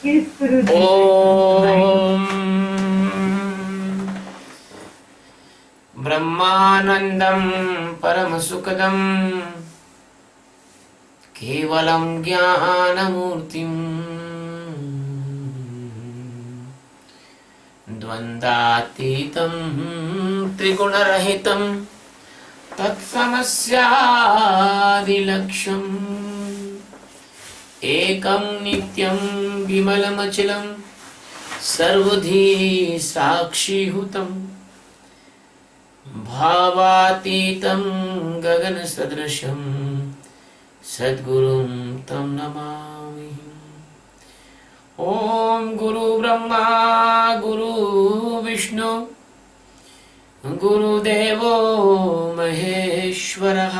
Yes, Guruji. ॐ ब्रह्मानन्दं परमसुखदं केवलं ज्ञानमूर्तिं द्वन्द्वातीतं त्रिगुणरहितं तत्समस्यादिलक्ष्यम् एकं नित्यं विमलमचलं सर्वधी साक्षीभूतं भावातीतं गगनसदृशं सद्गुरुं तं नमामि। ॐ गुरु ब्रह्मा गुरु विष्णु गुरुदेवो महेश्वरः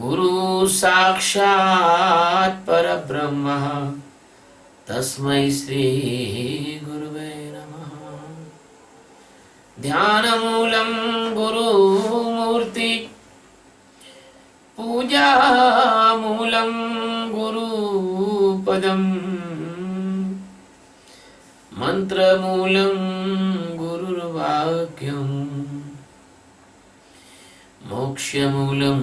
गुरु साक्षात् परब्रह्म तस्मै श्री गुरुवे नमः। ध्यानमूलं Gurumurthy पूजामूलं गुरुपदं मन्त्रमूलं गुरुर्वाक्यं मोक्षमूलं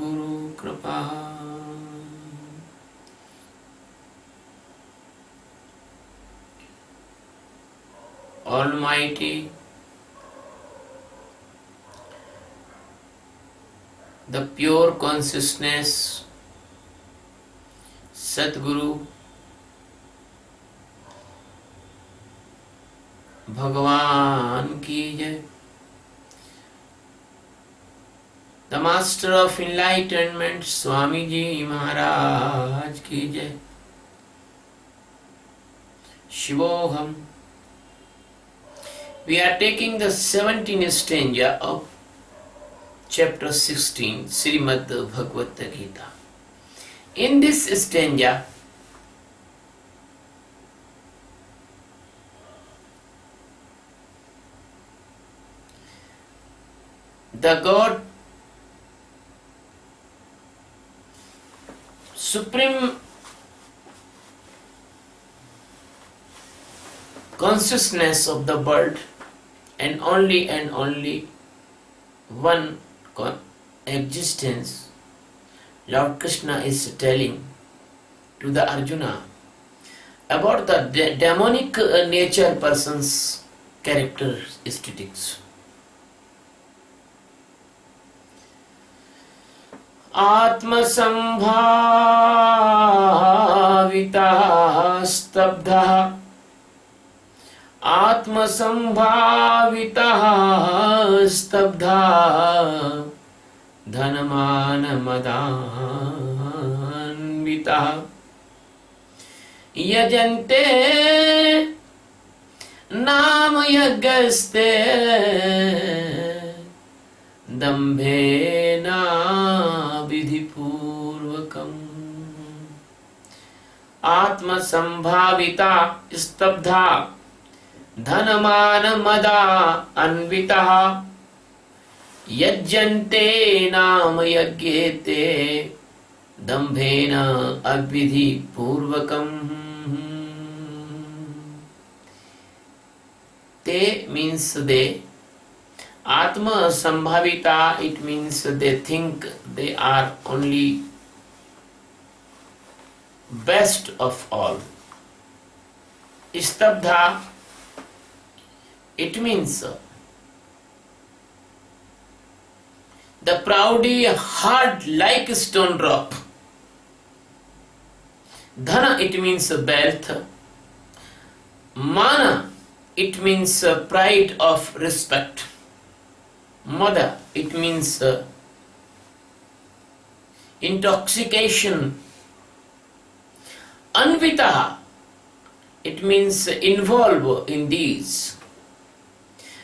Gurukripa. Almighty, the pure consciousness, Sadguru, Bhagavan ki jai. The Master of Enlightenment, Swamiji Maharaj ki jai. Shivoham. We are taking the 17th stanza of chapter 16, Srimad Bhagavad Gita. In this stanza, the God Supreme Consciousness of the world and only one existence, Lord Krishna is telling to the Arjuna about the demonic nature person's characteristics. Atmasambhavita stabdha Atmasambhavita stabdha Dhanamanamadhanvita Yajante Namayagaste Dambhena Vidhipurvakam Atmasambhavita stabdha Dhanamana mada anvitaha Yajjante nama yagyete Dambhena abvidhi purvakam. Te means they. Atma sambhavita, it means they think they are only best of all. Istabdha, it means the proudy hard like stone rock. Dhana, it means wealth. Mana, it means pride of respect. Mada, it means intoxication. Anvita, it means involved in these.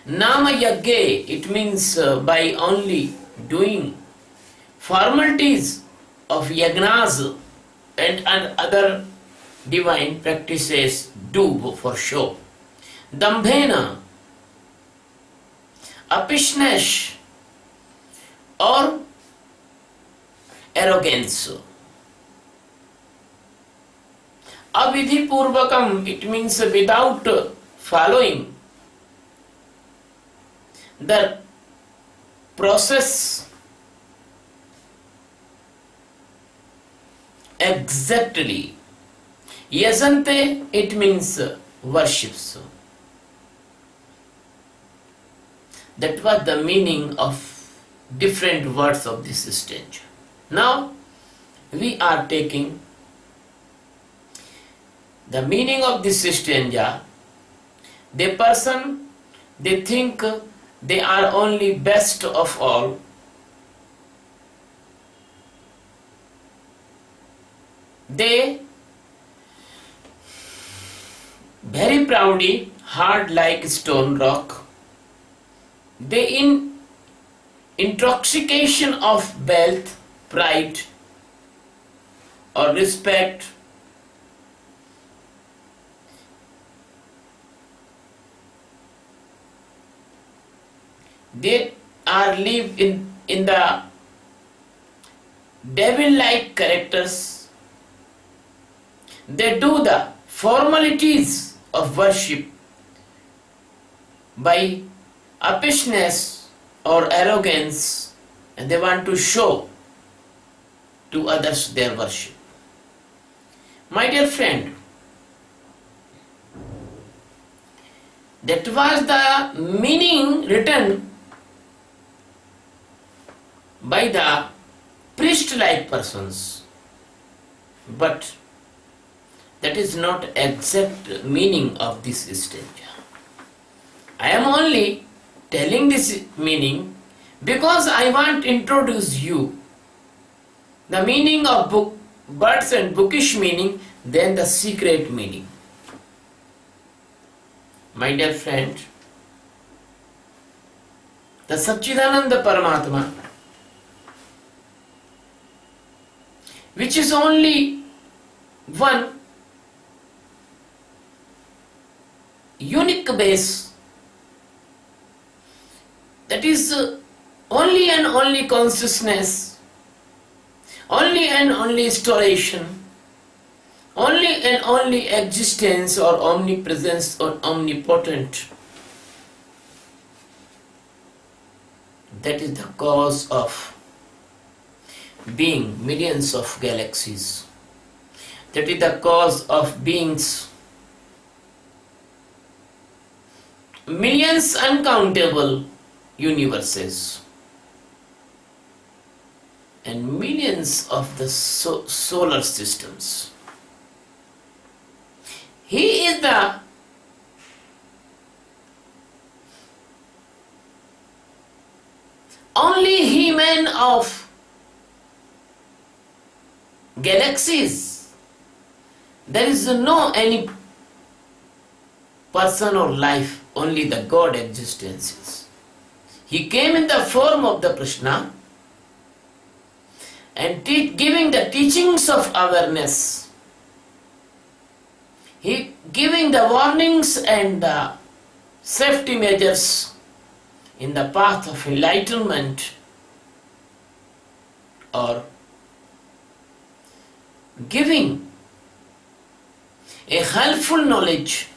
Nama yagge, it means by only doing formalities of yagnas and other divine practices do for show. Dambhena, uppishness or arrogance. Avidhi purvakam, it means without following the process exactly. Yasante, it means worships. That was the meaning of different words of this stanza. Now we are taking the meaning of this stanza. The person, they think they are only best of all. They very proudly, hard like stone rock. They in intoxication of wealth, pride or respect, they are live in the devil-like characters. They do the formalities of worship by uppishness or arrogance, and they want to show to others their worship. My dear friend, that was the meaning written by the priest-like persons, but that is not exact meaning of this stanza. I am only telling this meaning because I want to introduce you the meaning of book, words and bookish meaning, then the secret meaning. My dear friend, the Satchidananda Paramatma, which is only one unique base, that is only and only consciousness, only and only installation, only and only existence or omnipresence or omnipotent. That is the cause of being millions of galaxies. That is the cause of beings millions uncountable universes and millions of the solar systems. He is the only He-Man of galaxies. There is no any person or life, only the God existences. He came in the form of the Krishna and giving the teachings of awareness. He giving the warnings and the safety measures in the path of enlightenment, or giving a helpful knowledge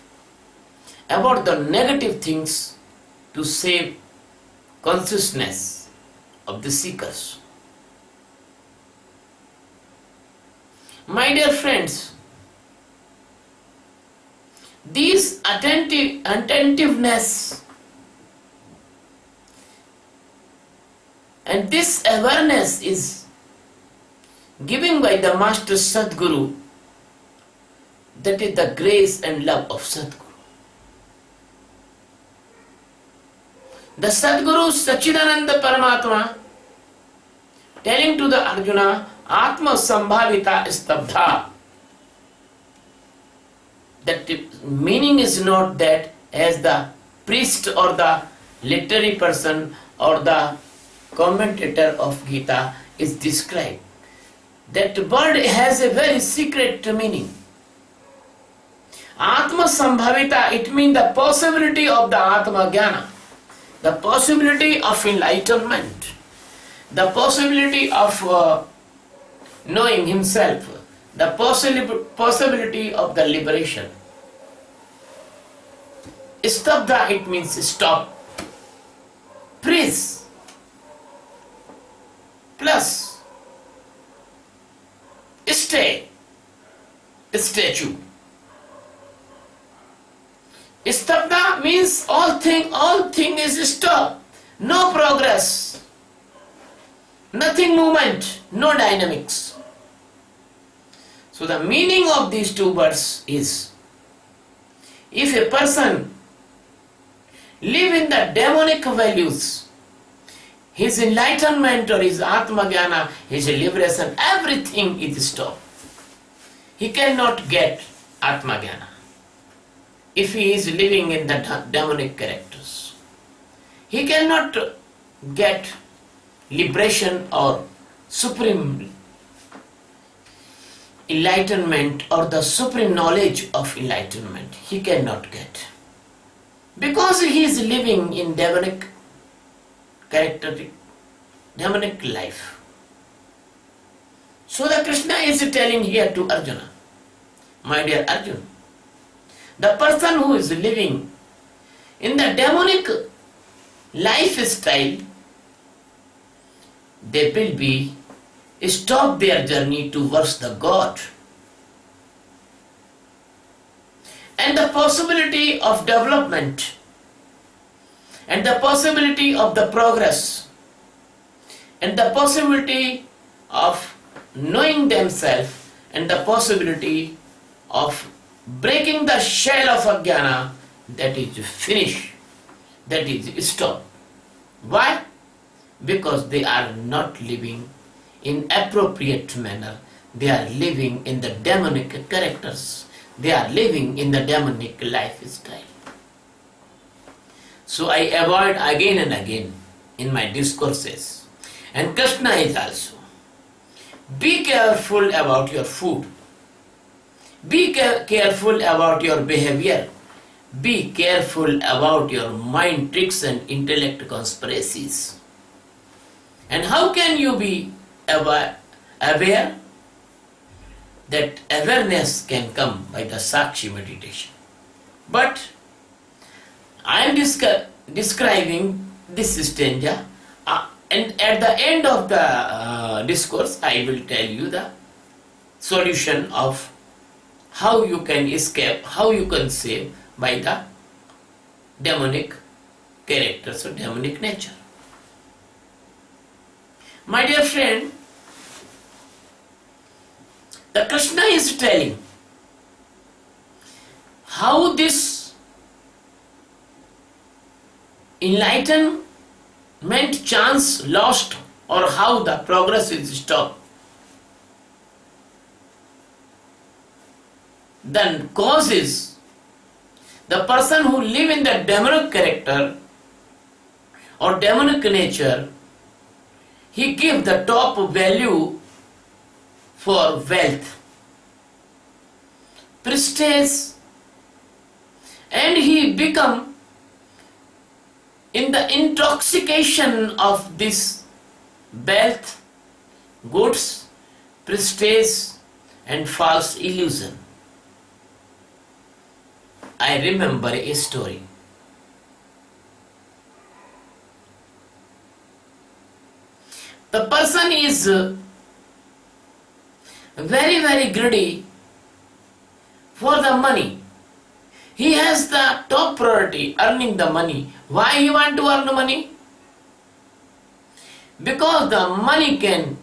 about the negative things to save consciousness of the seekers. My dear friends, this attentiveness and this awareness is given by the Master Sadguru. That is the grace and love of Sadguru. The Sadguru Satchidananda Paramatma telling to the Arjuna, Atma Sambhavita Stabdha. That meaning is not that as the priest or the literary person or the commentator of Geeta is described. That word has a very secret meaning. Atma Sambhavita, it means the possibility of the Atma Jnana, the possibility of enlightenment, the possibility of knowing himself, the possibility of the liberation. Stabda, it means stop. Praise plus stay, statue. Stabda means all thing is stop. No progress, nothing movement, no dynamics. So the meaning of these two words is, if a person live in the demonic values, his enlightenment or his Atma Jnana, his liberation, everything is stopped. He cannot get Atma Jnana if he is living in the demonic characters. He cannot get liberation or supreme enlightenment or the supreme knowledge of enlightenment. He cannot get. Because he is living in demonic character, demonic life. So the Krishna is telling here to Arjuna, my dear Arjuna, the person who is living in the demonic lifestyle, they will be stop their journey towards the God. And the possibility of development and the possibility of the progress and the possibility of knowing themselves and the possibility of breaking the shell of Ajnana, that is finished, that is stopped. Why? Because they are not living in appropriate manner. They are living in the demonic characters. They are living in the demonic lifestyle. So I avoid again and again in my discourses. And Krishna is also. Be careful about your food. Be careful about your behavior. Be careful about your mind tricks and intellect conspiracies. And how can you be aware? That awareness can come by the Sakshi meditation. But I am describing this stanza, and at the end of the discourse I will tell you the solution of how you can escape, how you can save by the demonic characters or demonic nature. My dear friend, the Krishna is telling how this enlightenment chance lost or how the progress is stopped. Then cause is the person who live in the demonic character or demonic nature, he give the top value for wealth, prestige, and he become in the intoxication of this wealth, goods, prestige and false illusion. I remember a story. The person is very greedy for the money. He has the top priority, earning the money. Why he want to earn money? Because the money can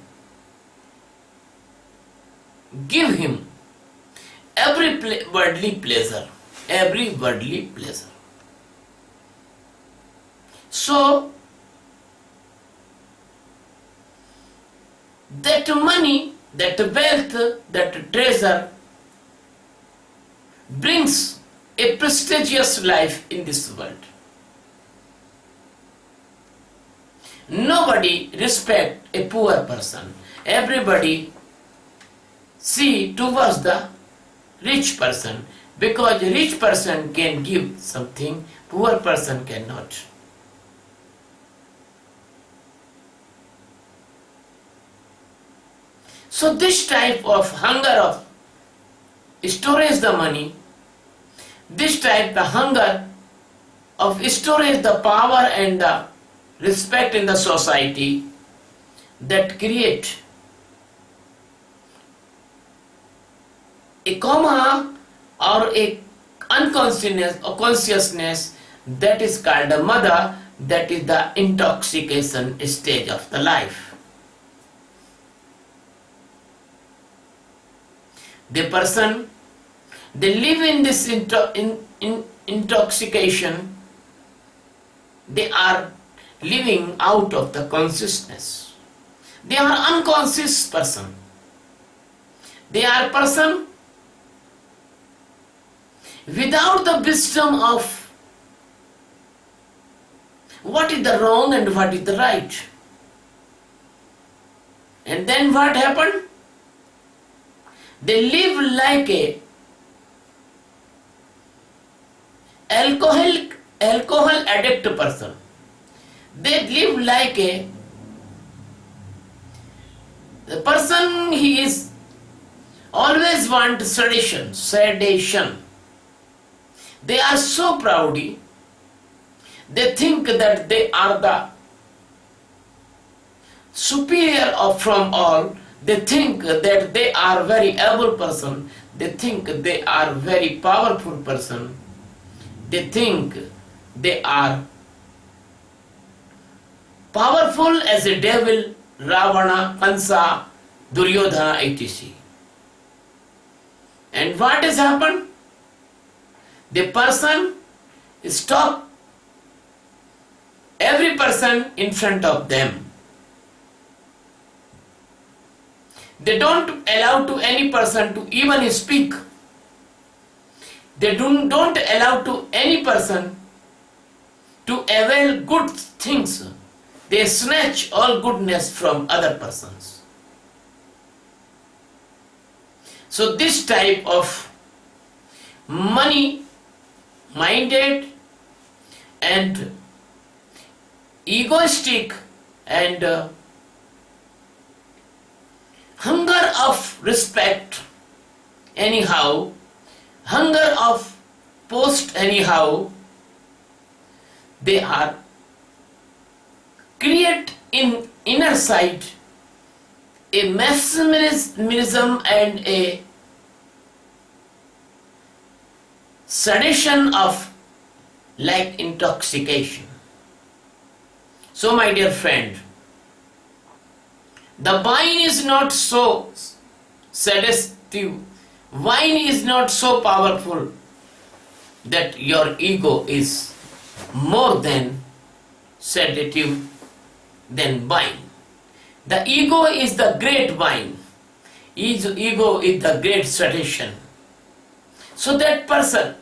give him every worldly pleasure. Every worldly pleasure. So, that money, that wealth, that treasure brings a prestigious life in this world. Nobody respect a poor person. Everybody see towards the rich person, because a rich person can give something, poor person cannot. So this type of hunger of storage the money, this type the hunger of storage the power and the respect in the society, that create a coma or a unconsciousness or consciousness, that is called a mother, that is the intoxication stage of the life. The person, they live in this intoxication, they are living out of the consciousness. They are unconscious person. They are person without the wisdom of what is the wrong and what is the right. And then what happened? They live like a alcohol addict person. They live like the person, he is always want sedation. They are so proudy. They think that they are the superior of from all. They think that they are very able person. They think they are very powerful person. They think they are powerful as a devil, Ravana, Kansa, Duryodhana, etc. And what has happened? The person stop every person in front of them. They don't allow to any person to even speak. They don't allow to any person to avail good things. They snatch all goodness from other persons. So this type of money minded and egoistic and hunger of respect anyhow, hunger of post anyhow, they are create in inner side a mesmerism and a sedation of like intoxication. So my dear friend, the wine is not so seductive, wine is not so powerful that your ego is more than sedative than wine. The ego is the great wine. Ego is the great sedation. So that person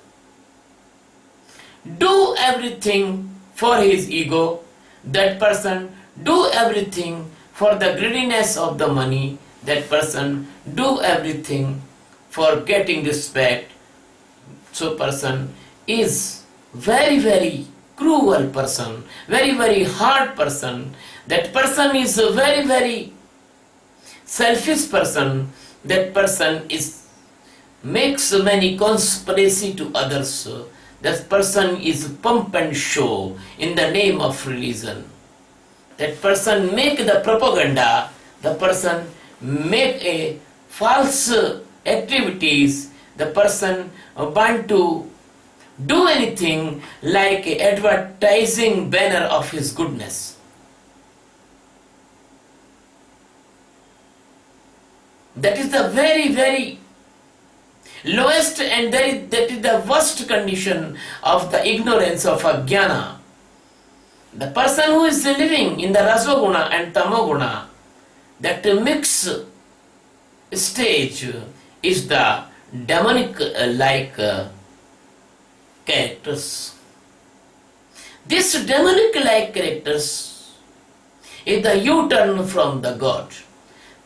do everything for his ego. That person do everything for the greediness of the money. That person do everything for getting respect. So person is very, very cruel person, very, very hard person. That person is a very, very selfish person. That person is makes many conspiracy to others. That person is pump and show in the name of religion. That person make the propaganda. The person make a false activities. The person want to do anything like a advertising banner of his goodness. That is the very, very lowest and that is the worst condition of the ignorance of ajnana. The person who is living in the rasoguna and tamoguna, that mix stage is the demonic like characters. This demonic like characters is the U-turn from the God.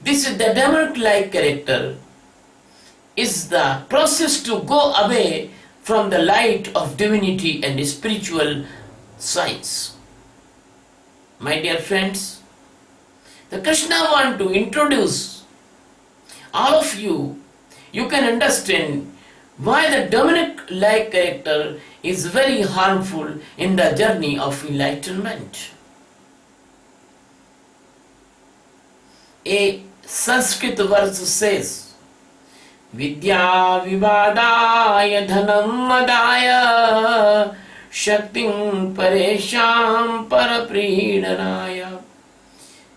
This is the demonic like character is the process to go away from the light of divinity and spiritual science. My dear friends, the Krishna want to introduce all of you can understand why the Dominic-like character is very harmful in the journey of enlightenment. A Sanskrit verse says, Vidya vivadaya dhanam madaya shaktim paresham parapridanaya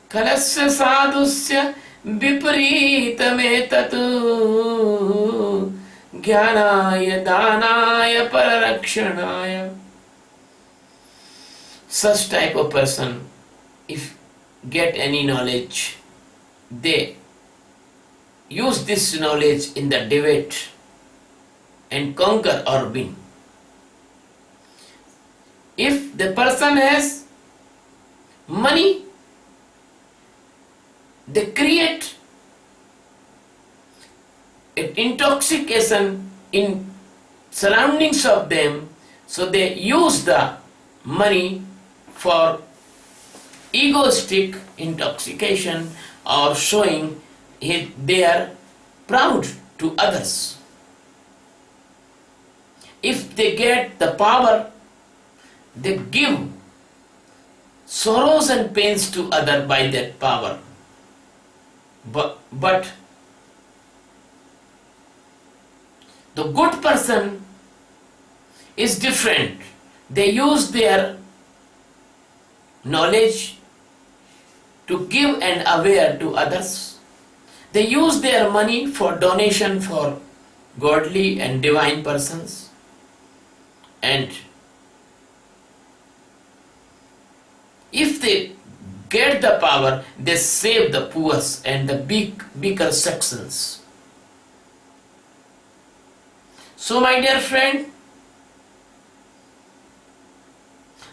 kalasya sadhusya viparitame Jnanaya danaya pararakshanaya. Such type of person, if get any knowledge, they use this knowledge in the debate and conquer or win. If the person has money, they create intoxication in surroundings of them, so they use the money for egoistic intoxication or showing they are proud to others. If they get the power, they give sorrows and pains to others by that power. But the good person is different. They use their knowledge to give and aware to others. They use their money for donation for godly and divine persons. And if they get the power, they save the poor and the weaker sections. So my dear friend,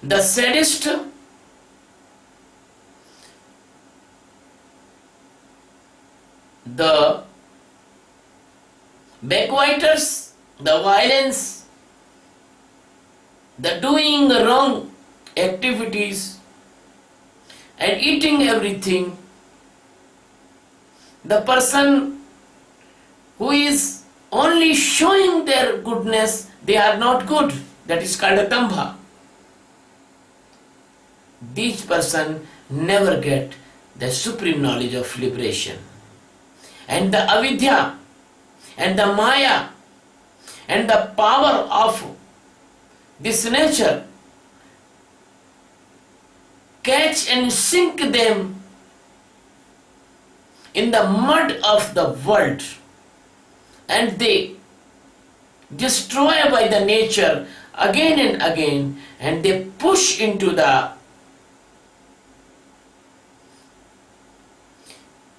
the sadist, the backbiters, the violence, the doing wrong activities and eating everything, the person who is only showing their goodness, they are not good. That is called a dambha. These person never get the supreme knowledge of liberation. And the avidya and the maya and the power of this nature catch and sink them in the mud of the world, and they destroy by the nature again and again, and they push into the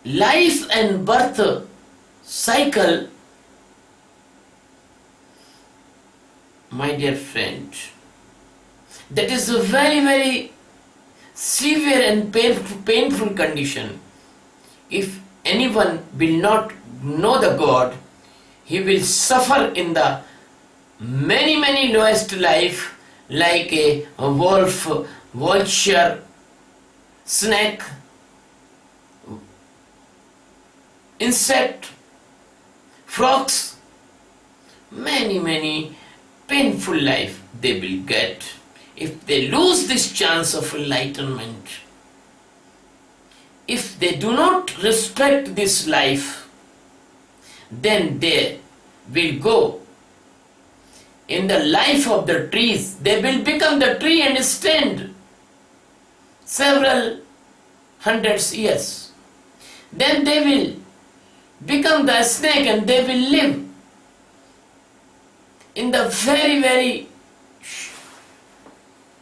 life and birth cycle. My dear friend, that is a very, very severe and painful condition. If anyone will not know the God, he will suffer in the many lowest life, like a wolf, vulture, snake, insect, frogs, many painful life they will get if they lose this chance of enlightenment. If they do not respect this life, then they will go in the life of the trees. They will become the tree and stand several hundreds years. Then they will become the snake and they will live in the very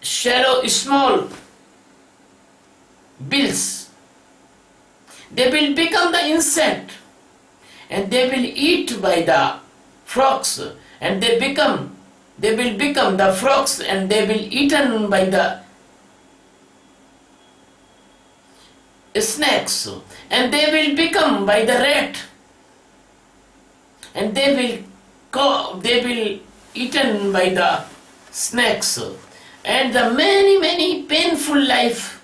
shallow, small bills. They will become the insect and they will eat by the frogs, and they will become the frogs and they will eaten by the snakes, and they will become by the rat, and they will eaten by the snakes, and the many painful life,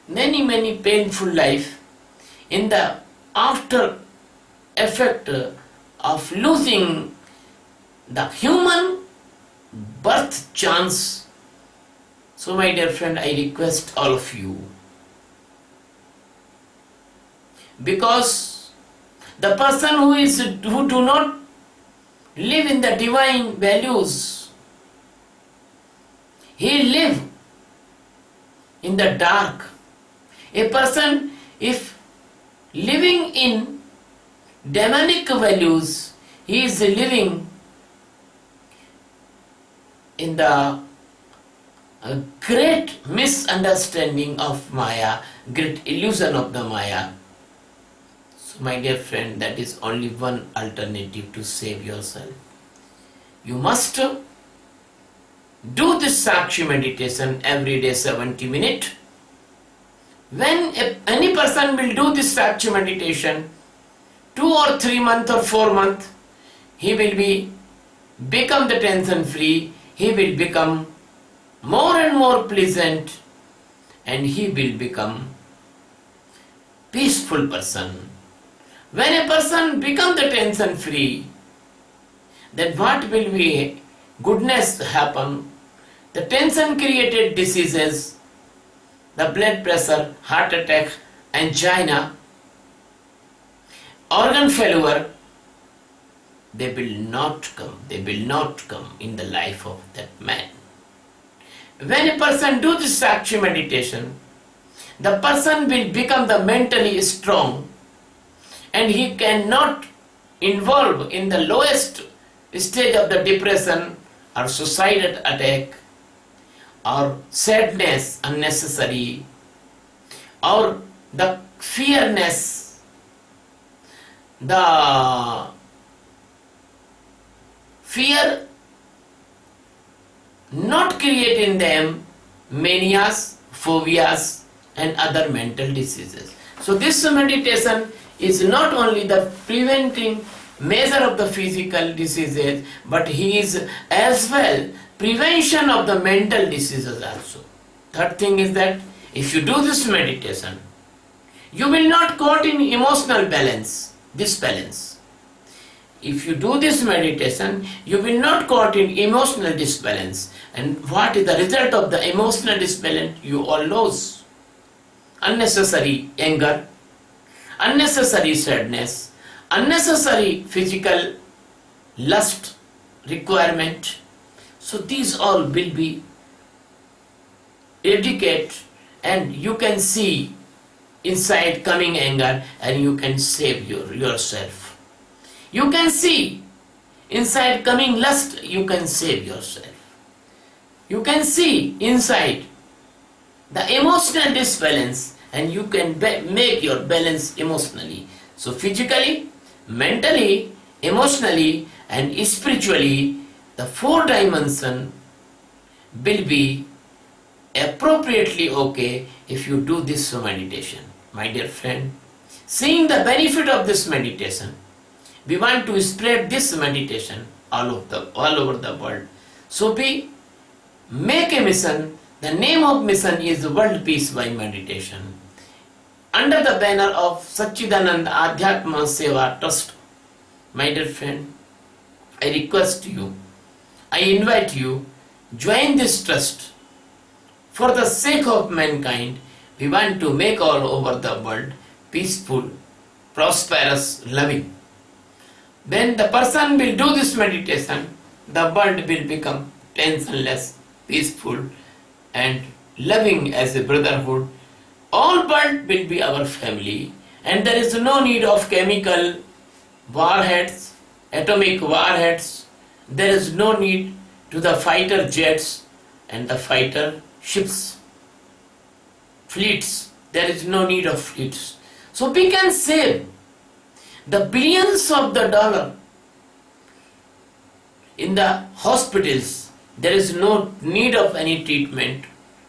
many painful life. in the after effect of losing the human birth chance. So my dear friend, I request all of you, because the person who do not live in the divine values, he live in the dark. A person if living in demonic values, he is living in the great misunderstanding of Maya, great illusion of the Maya. So my dear friend, that is only one alternative to save yourself. You must do this Sakshi meditation every day 70 minutes. When any person will do this Sakshi meditation 2 or 3 months or 4 months, he will become the tension free, he will become more and more pleasant, and he will become peaceful person. When a person become the tension free, then what will be goodness happen? The tension created diseases, the blood pressure, heart attack, angina, organ failure, they will not come in the life of that man. When a person do this Sakshi meditation, the person will become the mentally strong, and he cannot involve in the lowest stage of the depression or suicidal attack or sadness unnecessary or the fearness, the fear not create in them manias, phobias and other mental diseases. So this meditation is not only the preventing measure of the physical diseases, but he is as well prevention of the mental diseases also. Third thing is that if you do this meditation, you will not caught in emotional disbalance. If you do this meditation, you will not caught in emotional disbalance. And what is the result of the emotional disbalance? You all lose unnecessary anger, unnecessary sadness, unnecessary physical lust requirement. So these all will be eradicated, and you can see inside coming anger, and you can save yourself. You can see inside coming lust, you can save yourself. You can see inside the emotional disbalance, and you can make your balance emotionally. So physically, mentally, emotionally and spiritually, the 4 dimensions will be appropriately okay if you do this meditation. My dear friend, seeing the benefit of this meditation, we want to spread this meditation all over the world. So make a mission. The name of mission is World Peace by Meditation. Under the banner of Satchidanand Adhyatma Seva Trust. My dear friend, I request you, I invite you, join this trust. For the sake of mankind, we want to make all over the world peaceful, prosperous, loving. When the person will do this meditation, the world will become tensionless, peaceful and loving as a brotherhood. All world will be our family, and there is no need of chemical warheads, atomic warheads. There is no need to the fighter jets and the fighter ships, fleets. There is no need of fleets. So we can save the billions of the dollar in the hospitals. There is no need of any treatment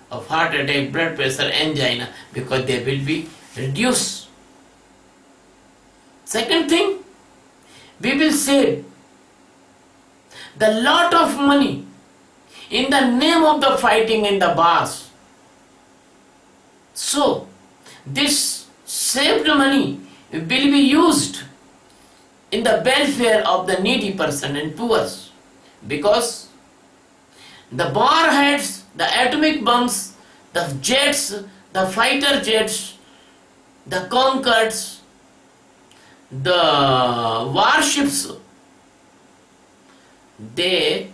of heart attack, blood pressure, angina, because they will be reduced. Second thing, we will save the lot of money in the name of the fighting in the bars. So this saved money will be used in the welfare of the needy person and poor, because the warheads, the atomic bombs, the jets, the fighter jets, the Concords, the warships, the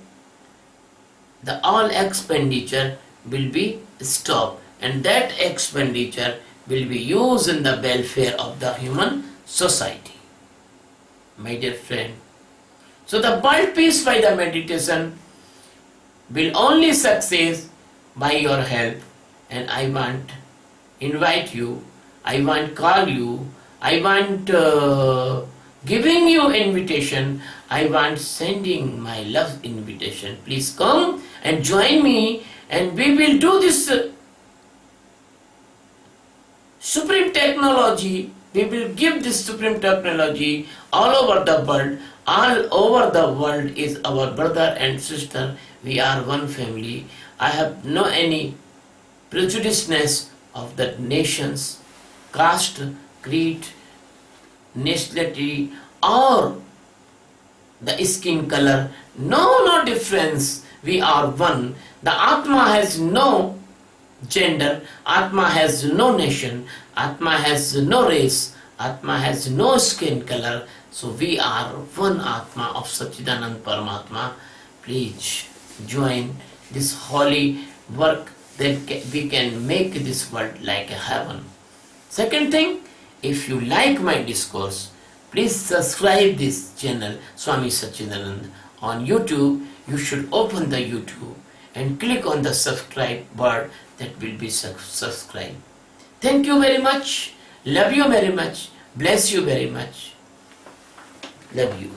all expenditure will be stopped, and that expenditure will be used in the welfare of the human society. My dear friend, so the world peace by the meditation will only succeed by your help, and I want invite you, I want call you, I want giving you invitation, I want sending my love invitation. Please come and join me, and we will do this supreme technology. We will give this supreme technology all over the world. All over the world is our brother and sister. We are one family. I have no any prejudiceness of the nations, caste, creed, nationality, or the skin color. No difference. We are one. The Atma has no gender, Atma has no nation, Atma has no race, Atma has no skin color. So we are one Atma of Sachidanand Paramatma. Please join this holy work that we can make this world like a heaven. Second thing, if you like my discourse, please subscribe this channel Swami Sachidanand on YouTube. You should open the YouTube and click on the subscribe bar, that will be subscribe. Thank you very much. Love you very much. Bless you very much. Love you.